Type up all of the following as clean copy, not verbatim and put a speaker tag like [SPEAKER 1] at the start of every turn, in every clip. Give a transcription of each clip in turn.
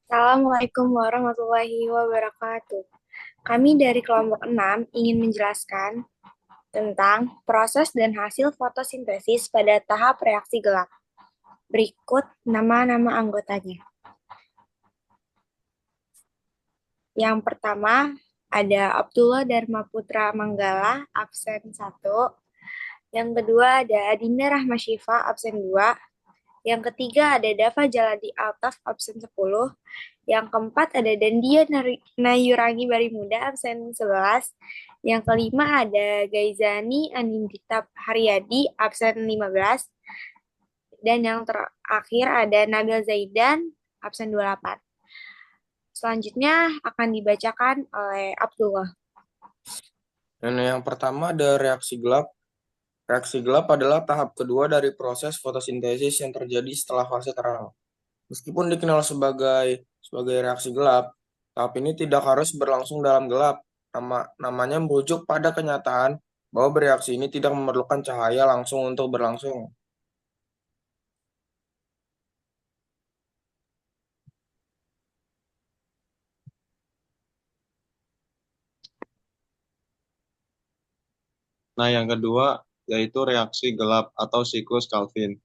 [SPEAKER 1] Assalamualaikum warahmatullahi wabarakatuh. Kami dari kelompok 6 ingin menjelaskan tentang proses dan hasil fotosintesis pada tahap reaksi gelap. Berikut nama-nama anggotanya. Yang pertama ada Abdullah Dharma Putra Manggala, absen 1. Yang kedua ada Adinda Rahma Syifa, absen 2. Yang ketiga ada Dava Jaladi Altaf, absen 10. Yang keempat ada Dandia Nayurangi Barimuda, absen 11. Yang kelima ada Gaizani Anindita Haryadi, absen 15. Dan yang terakhir ada Nabil Zaidan, absen 28. Selanjutnya akan dibacakan oleh Abdullah.
[SPEAKER 2] Dan yang pertama ada reaksi gelap. Reaksi gelap adalah tahap kedua dari proses fotosintesis yang terjadi setelah fase terang. Meskipun dikenal sebagai reaksi gelap, tahap ini tidak harus berlangsung dalam gelap. Namanya merujuk pada kenyataan bahwa bereaksi ini tidak memerlukan cahaya langsung untuk berlangsung.
[SPEAKER 3] Nah, yang kedua yaitu reaksi gelap atau siklus Calvin.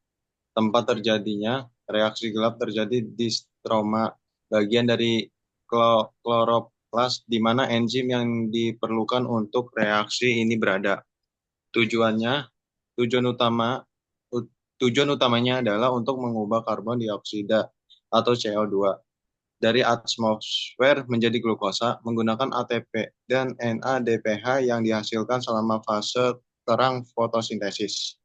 [SPEAKER 3] Tempat terjadinya reaksi gelap terjadi di stroma, bagian dari kloroplas di mana enzim yang diperlukan untuk reaksi ini berada. Tujuannya, tujuan utama tujuan utamanya adalah untuk mengubah karbon dioksida atau CO2 dari atmosfer menjadi glukosa menggunakan ATP dan NADPH yang dihasilkan selama fase terang fotosintesis.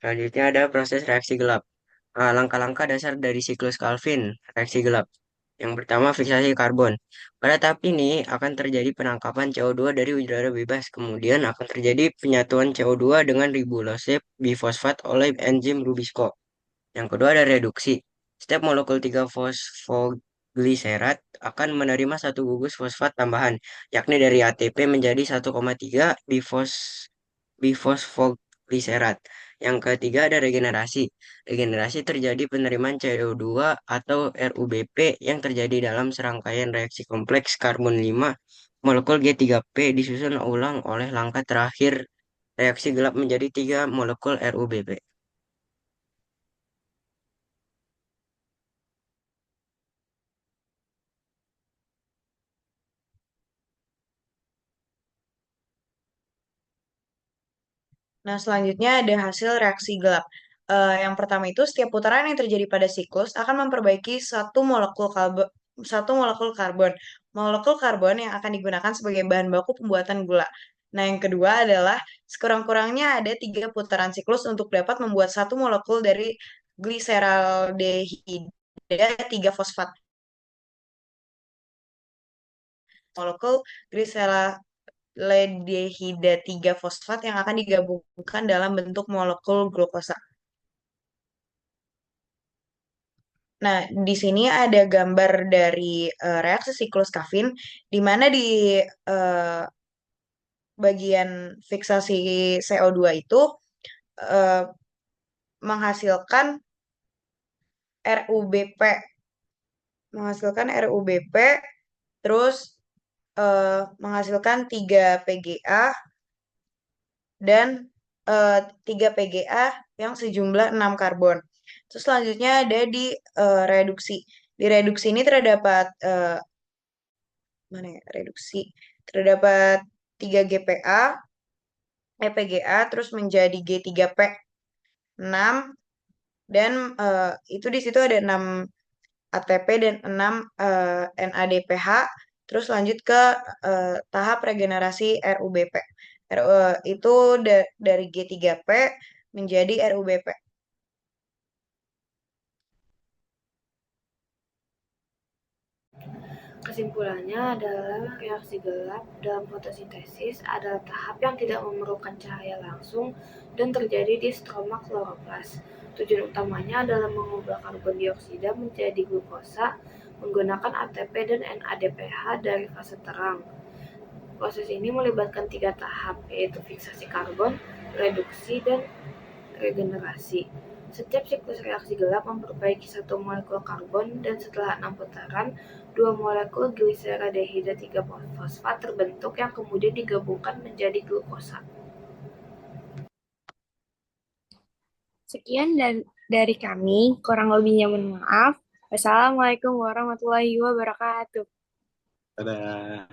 [SPEAKER 4] Selanjutnya ada proses reaksi gelap. Langkah-langkah dasar dari siklus Calvin, reaksi gelap. Yang pertama, fiksasi karbon. Pada tahap ini akan terjadi penangkapan CO2 dari udara bebas, kemudian akan terjadi penyatuan CO2 dengan ribulose bifosfat oleh enzim Rubisco. Yang kedua ada reduksi. Setiap molekul 3-fosfogliserat akan menerima satu gugus fosfat tambahan, yakni dari ATP menjadi 1,3 bifosfogliserat. Yang ketiga ada regenerasi. Regenerasi terjadi penerimaan CO2 atau RUBP yang terjadi dalam serangkaian reaksi kompleks karbon 5 molekul G3P disusun ulang oleh langkah terakhir reaksi gelap menjadi 3 molekul RUBP.
[SPEAKER 5] Nah, selanjutnya ada hasil reaksi gelap. Yang pertama itu setiap putaran yang terjadi pada siklus akan memperbaiki satu molekul karbon. Molekul karbon yang akan digunakan sebagai bahan baku pembuatan gula. Nah, yang kedua adalah sekurang-kurangnya ada 3 putaran siklus untuk dapat membuat satu molekul dari gliseraldehida 3 fosfat. Molekul gliseraldehida 3 fosfat yang akan digabungkan dalam bentuk molekul glukosa. Nah, di sini ada gambar dari reaksi siklus Calvin, di mana di eh, bagian fiksasi CO2 itu eh, menghasilkan RUBP, terus menghasilkan 3 PGA dan 3 PGA yang sejumlah 6 karbon. Terus selanjutnya ada di reduksi. Di reduksi ini terdapat mana ya reduksi terdapat 3 GPA PGA terus menjadi G3P 6 dan itu di situ ada 6 ATP dan 6 NADPH terus lanjut ke tahap regenerasi RUBP. Itu dari G3P menjadi RUBP.
[SPEAKER 1] Kesimpulannya adalah reaksi gelap dalam fotosintesis adalah tahap yang tidak memerlukan cahaya langsung dan terjadi di stroma kloroplas. Tujuan utamanya adalah mengubah karbon dioksida menjadi glukosa menggunakan ATP dan NADPH dari fase terang. Proses ini melibatkan 3 tahap, yaitu fiksasi karbon, reduksi, dan regenerasi. Setiap siklus reaksi gelap memperbaiki satu molekul karbon dan setelah 6 putaran, 2 molekul gliseraldehida 3-fosfat terbentuk yang kemudian digabungkan menjadi glukosa. Sekian dari kami, kurang lebihnya mohon maaf. Wassalamualaikum warahmatullahi wabarakatuh.
[SPEAKER 3] Dadah.